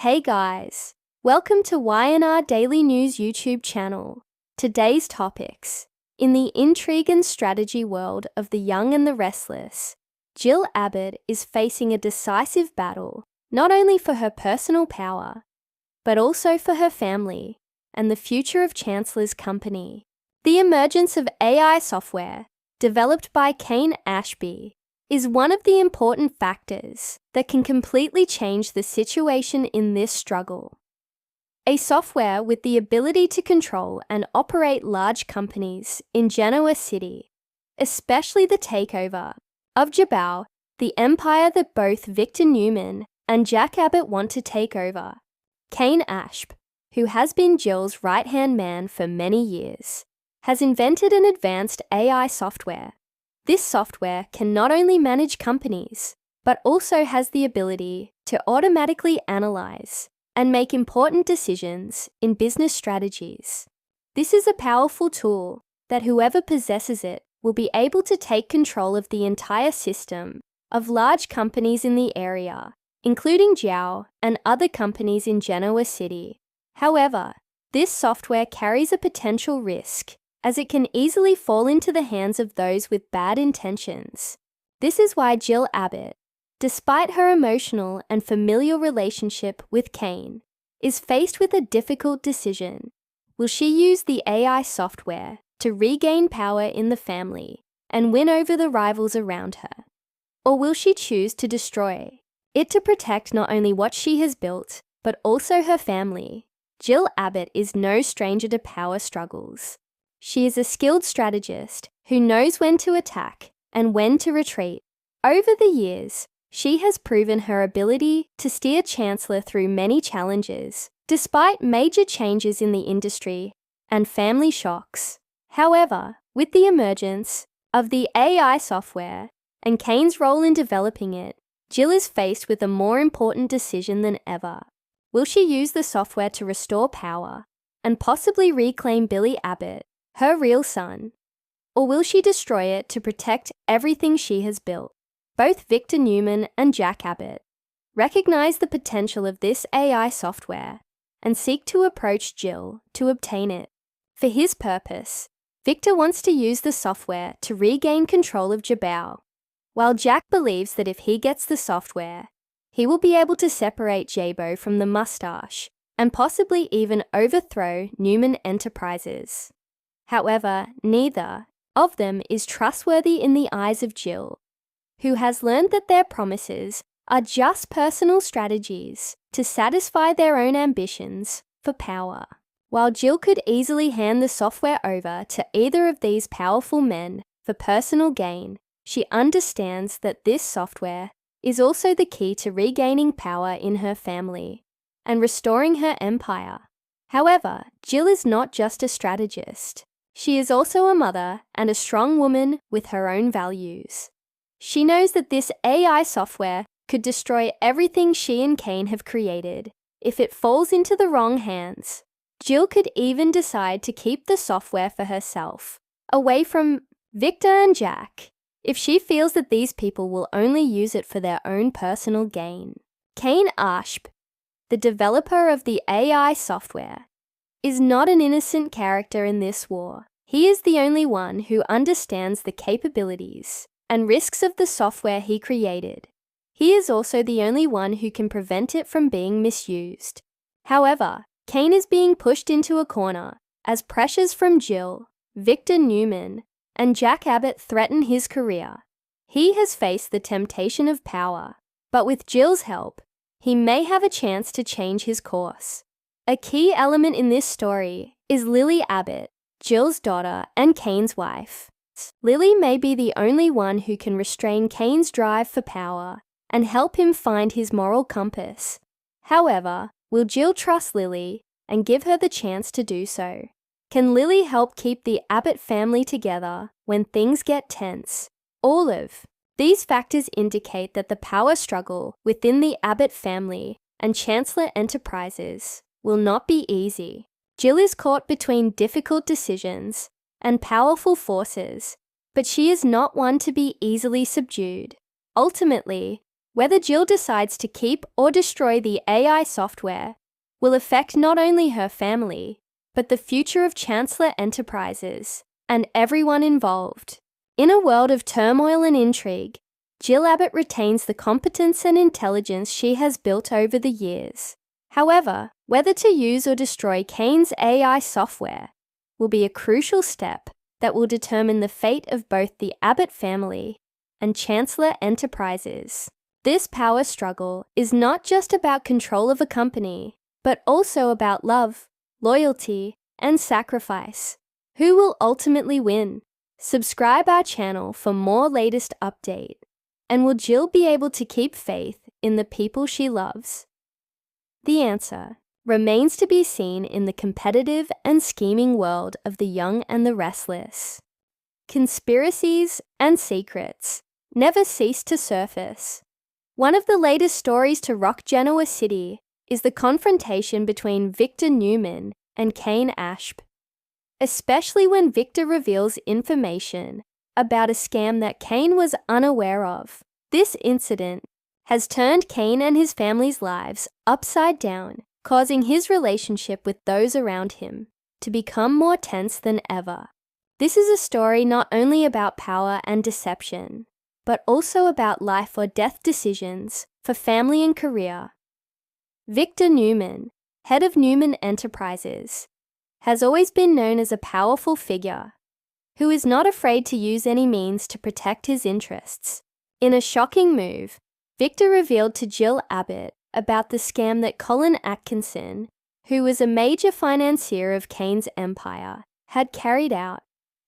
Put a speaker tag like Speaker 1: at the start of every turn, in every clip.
Speaker 1: Hey guys, welcome to Y&R Daily News YouTube channel. Today's topics. In the intrigue and strategy world of the young and the restless, Jill Abbott is facing a decisive battle, not only for her personal power, but also for her family and the future of Chancellor's company. The emergence of AI software, developed by Kane Ashby, is one of the important factors that can completely change the situation in this struggle. A software with the ability to control and operate large companies in Genoa City, especially the takeover of Jabal, the empire that both Victor Newman and Jack Abbott want to take over. Kane Ashby, who has been Jill's right-hand man for many years, has invented an advanced AI software. This software can not only manage companies, but also has the ability to automatically analyze and make important decisions in business strategies. This is a powerful tool that whoever possesses it will be able to take control of the entire system of large companies in the area, including Jiao and other companies in Genoa City. However, this software carries a potential risk, as it can easily fall into the hands of those with bad intentions. This is why Jill Abbott, despite her emotional and familial relationship with Kane, is faced with a difficult decision. Will she use the AI software to regain power in the family and win over the rivals around her? Or will she choose to destroy it to protect not only what she has built, but also her family? Jill Abbott is no stranger to power struggles. She is a skilled strategist who knows when to attack and when to retreat. Over the years, she has proven her ability to steer Chancellor through many challenges, despite major changes in the industry and family shocks. However, with the emergence of the AI software and Kane's role in developing it, Jill is faced with a more important decision than ever. Will she use the software to restore power and possibly reclaim Billy Abbott, her real son? Or will she destroy it to protect everything she has built? Both Victor Newman and Jack Abbott recognize the potential of this AI software and seek to approach Jill to obtain it. For his purpose, Victor wants to use the software to regain control of Jabal, while Jack believes that if he gets the software, he will be able to separate Jabo from the mustache and possibly even overthrow Newman Enterprises. However, neither of them is trustworthy in the eyes of Jill, who has learned that their promises are just personal strategies to satisfy their own ambitions for power. While Jill could easily hand the software over to either of these powerful men for personal gain, she understands that this software is also the key to regaining power in her family and restoring her empire. However, Jill is not just a strategist. She is also a mother and a strong woman with her own values. She knows that this AI software could destroy everything she and Kane have created if it falls into the wrong hands. Jill could even decide to keep the software for herself, away from Victor and Jack, if she feels that these people will only use it for their own personal gain. Kane Ashby, the developer of the AI software, is not an innocent character in this war. He is the only one who understands the capabilities and risks of the software he created. He is also the only one who can prevent it from being misused. However, Kane is being pushed into a corner as pressures from Jill, Victor Newman, and Jack Abbott threaten his career. He has faced the temptation of power, but with Jill's help, he may have a chance to change his course. A key element in this story is Lily Abbott, Jill's daughter and Kane's wife. Lily may be the only one who can restrain Kane's drive for power and help him find his moral compass. However, will Jill trust Lily and give her the chance to do so? Can Lily help keep the Abbott family together when things get tense? All of these factors indicate that the power struggle within the Abbott family and Chancellor Enterprises will not be easy. Jill is caught between difficult decisions and powerful forces, but she is not one to be easily subdued. Ultimately, Whether Jill decides to keep or destroy the AI software will affect not only her family, but the future of Chancellor Enterprises and everyone involved. In a world of turmoil and intrigue, Jill Abbott retains the competence and intelligence she has built over the years. However, whether to use or destroy Kane's AI software will be a crucial step that will determine the fate of both the Abbott family and Chancellor Enterprises. This power struggle is not just about control of a company, but also about love, loyalty, and sacrifice. Who will ultimately win? Subscribe our channel for more latest update. And will Jill be able to keep faith in the people she loves? The answer remains to be seen in the competitive and scheming world of the young and the restless. Conspiracies and secrets never cease to surface. One of the latest stories to rock Genoa City is the confrontation between Victor Newman and Kane Ashp, especially when Victor reveals information about a scam that Kane was unaware of. This incident has turned Kane and his family's lives upside down, causing his relationship with those around him to become more tense than ever. This is a story not only about power and deception, but also about life or death decisions for family and career. Victor Newman, head of Newman Enterprises, has always been known as a powerful figure who is not afraid to use any means to protect his interests. In a shocking move, Victor revealed to Jill Abbott about the scam that Colin Atkinson, who was a major financier of Kane's empire, had carried out.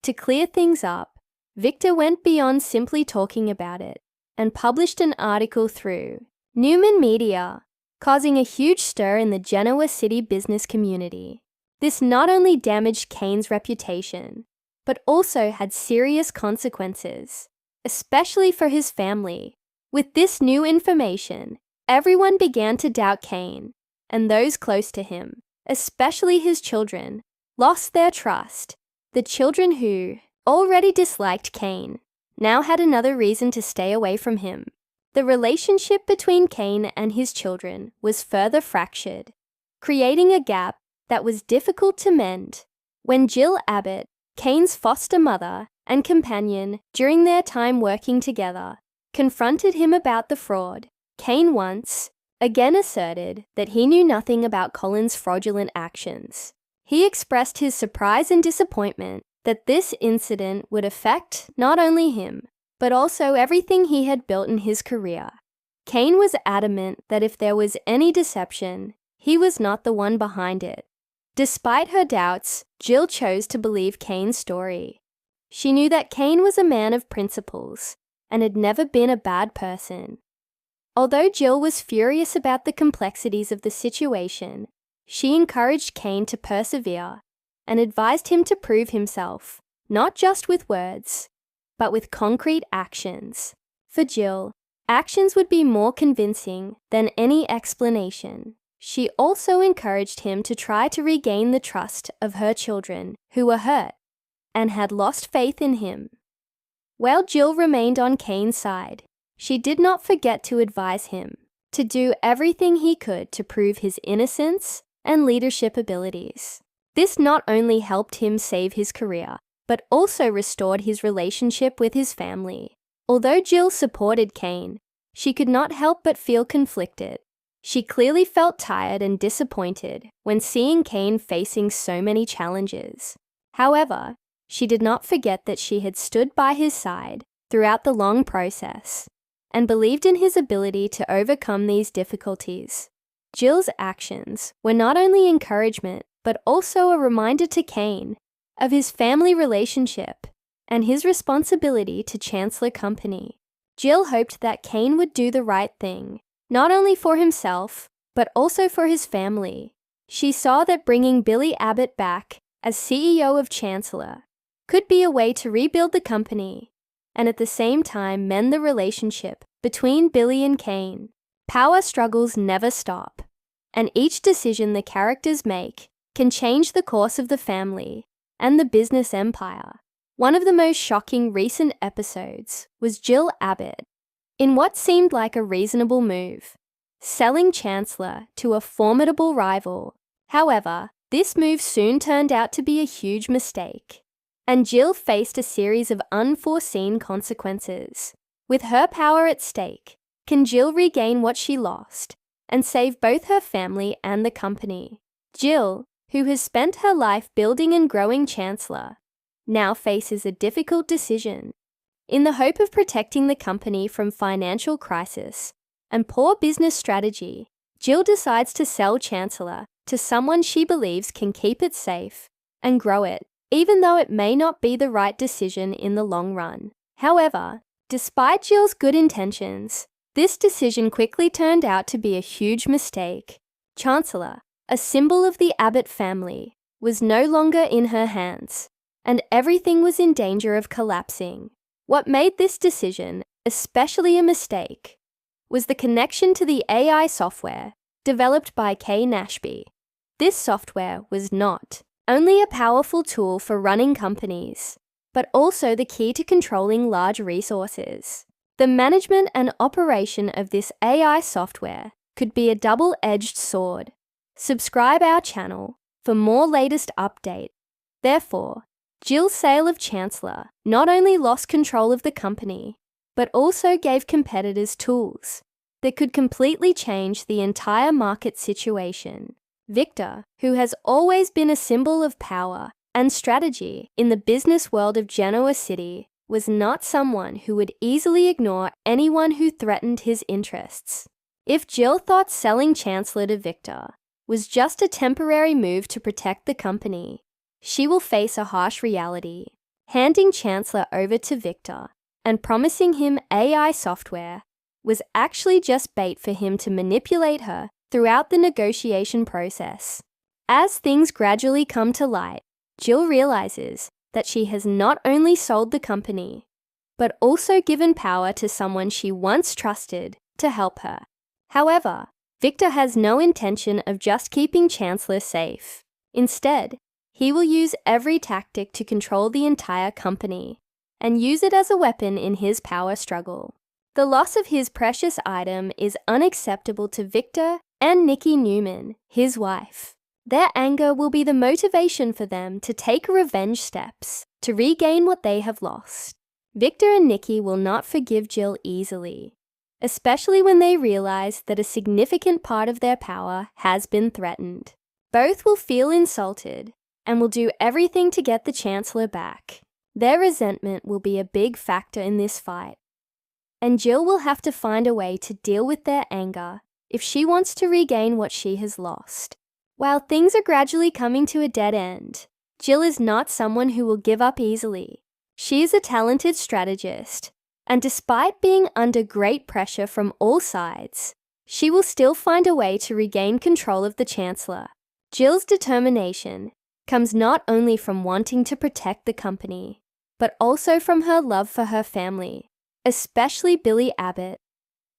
Speaker 1: To clear things up, Victor went beyond simply talking about it and published an article through Newman Media, causing a huge stir in the Genoa City business community. This not only damaged Kane's reputation, but also had serious consequences, especially for his family. With this new information, everyone began to doubt Kane, and those close to him, especially his children, lost their trust. The children who already disliked Kane now had another reason to stay away from him. The relationship between Kane and his children was further fractured, creating a gap that was difficult to mend. When Jill Abbott, Kane's foster mother and companion during their time working together, confronted him about the fraud, Kane once again asserted that he knew nothing about Colin's fraudulent actions. He expressed his surprise and disappointment that this incident would affect not only him, but also everything he had built in his career. Kane was adamant that if there was any deception, he was not the one behind it. Despite her doubts, Jill chose to believe Kane's story. She knew that Kane was a man of principles and had never been a bad person. Although Jill was furious about the complexities of the situation, she encouraged Kane to persevere and advised him to prove himself, not just with words, but with concrete actions. For Jill, actions would be more convincing than any explanation. She also encouraged him to try to regain the trust of her children who were hurt and had lost faith in him. While Jill remained on Kane's side, she did not forget to advise him to do everything he could to prove his innocence and leadership abilities. This not only helped him save his career, but also restored his relationship with his family. Although Jill supported Kane, she could not help but feel conflicted. She clearly felt tired and disappointed when seeing Kane facing so many challenges. However, she did not forget that she had stood by his side throughout the long process and believed in his ability to overcome these difficulties. Jill's actions were not only encouragement, but also a reminder to Kane of his family relationship and his responsibility to Chancellor Company. Jill hoped that Kane would do the right thing, not only for himself, but also for his family. She saw that bringing Billy Abbott back as CEO of Chancellor could be a way to rebuild the company and at the same time mend the relationship between Billy and Kane. Power struggles never stop, and each decision the characters make can change the course of the family and the business empire. One of the most shocking recent episodes was Jill Abbott in what seemed like a reasonable move, selling Chancellor to a formidable rival. However, this move soon turned out to be a huge mistake, and Jill faced a series of unforeseen consequences. With her power at stake, can Jill regain what she lost and save both her family and the company? Jill, who has spent her life building and growing Chancellor, now faces a difficult decision. In the hope of protecting the company from financial crisis and poor business strategy, Jill decides to sell Chancellor to someone she believes can keep it safe and grow it, even though it may not be the right decision in the long run. However, despite Jill's good intentions, this decision quickly turned out to be a huge mistake. Chancellor, a symbol of the Abbott family, was no longer in her hands, and everything was in danger of collapsing. What made this decision especially a mistake was the connection to the AI software developed by Kay Nashby. This software was not only a powerful tool for running companies, but also the key to controlling large resources. The management and operation of this AI software could be a double-edged sword. Subscribe our channel for more latest update. Therefore, Jill's sale of Chancellor not only lost control of the company, but also gave competitors tools that could completely change the entire market situation. Victor, who has always been a symbol of power and strategy in the business world of Genoa City, was not someone who would easily ignore anyone who threatened his interests. If Jill thought selling Chancellor to Victor was just a temporary move to protect the company, she will face a harsh reality. Handing Chancellor over to Victor and promising him AI software was actually just bait for him to manipulate her throughout the negotiation process. As things gradually come to light, Jill realizes that she has not only sold the company, but also given power to someone she once trusted to help her. However, Victor has no intention of just keeping Chancellor safe. Instead, he will use every tactic to control the entire company and use it as a weapon in his power struggle. The loss of his precious item is unacceptable to Victor and Nikki Newman, his wife. Their anger will be the motivation for them to take revenge steps to regain what they have lost. Victor and Nikki will not forgive Jill easily, especially when they realize that a significant part of their power has been threatened. Both will feel insulted and will do everything to get the Chancellor back. Their resentment will be a big factor in this fight, and Jill will have to find a way to deal with their anger if she wants to regain what she has lost. While things are gradually coming to a dead end, Jill is not someone who will give up easily. She is a talented strategist, and despite being under great pressure from all sides, she will still find a way to regain control of the Chancellor. Jill's determination comes not only from wanting to protect the company, but also from her love for her family, especially Billy Abbott,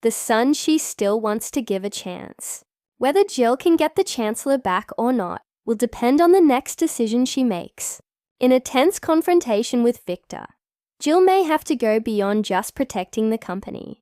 Speaker 1: the son she still wants to give a chance. Whether Jill can get the Chancellor back or not will depend on the next decision she makes. In a tense confrontation with Victor, Jill may have to go beyond just protecting the company,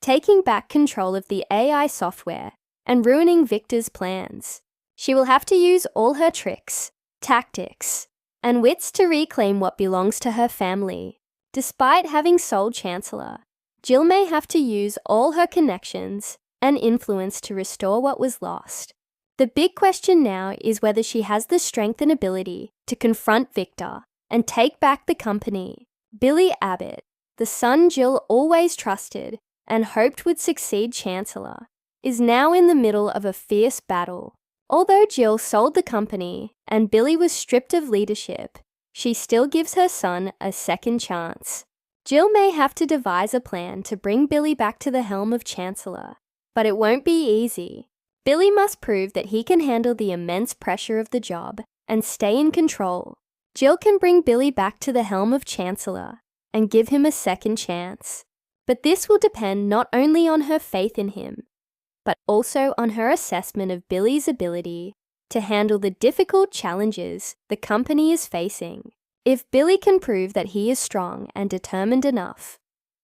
Speaker 1: taking back control of the AI software and ruining Victor's plans. She will have to use all her tricks, tactics, and wits to reclaim what belongs to her family. Despite having sold Chancellor, Jill may have to use all her connections and influence to restore what was lost. The big question now is whether she has the strength and ability to confront Victor and take back the company. Billy Abbott, the son Jill always trusted and hoped would succeed Chancellor, is now in the middle of a fierce battle. Although Jill sold the company and Billy was stripped of leadership, she still gives her son a second chance. Jill may have to devise a plan to bring Billy back to the helm of Chancellor, but it won't be easy. Billy must prove that he can handle the immense pressure of the job and stay in control. Jill can bring Billy back to the helm of Chancellor and give him a second chance. But this will depend not only on her faith in him, but also on her assessment of Billy's ability to handle the difficult challenges the company is facing. If Billy can prove that he is strong and determined enough,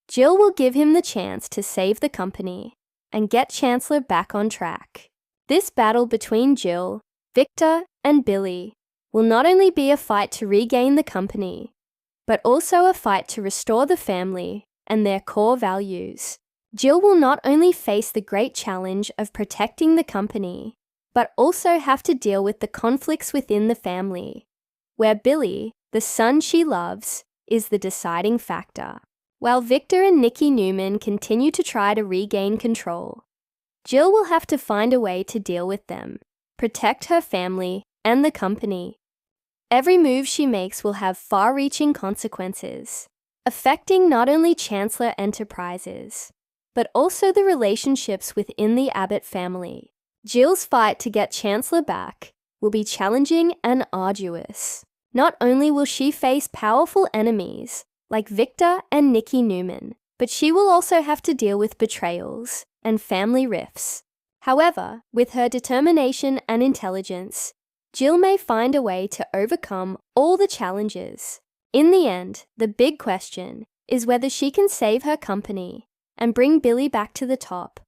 Speaker 1: Jill will give him the chance to save the company and get Chancellor back on track. This battle between Jill, Victor, and Billy will not only be a fight to regain the company, but also a fight to restore the family and their core values. Jill will not only face the great challenge of protecting the company, but also have to deal with the conflicts within the family, where Billy, the son she loves, is the deciding factor. While Victor and Nikki Newman continue to try to regain control, Jill will have to find a way to deal with them, protect her family and the company. Every move she makes will have far-reaching consequences, affecting not only Chancellor Enterprises, but also the relationships within the Abbott family. Jill's fight to get Chancellor back will be challenging and arduous. Not only will she face powerful enemies like Victor and Nikki Newman, but she will also have to deal with betrayals and family rifts. However, with her determination and intelligence, Jill may find a way to overcome all the challenges. In the end, the big question is whether she can save her company and bring Billy back to the top,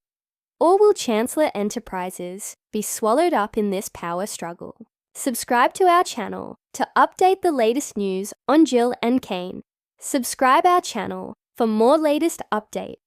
Speaker 1: or will Chancellor Enterprises be swallowed up in this power struggle? Subscribe to our channel to update the latest news on Jill and Kane. Subscribe our channel for more latest updates.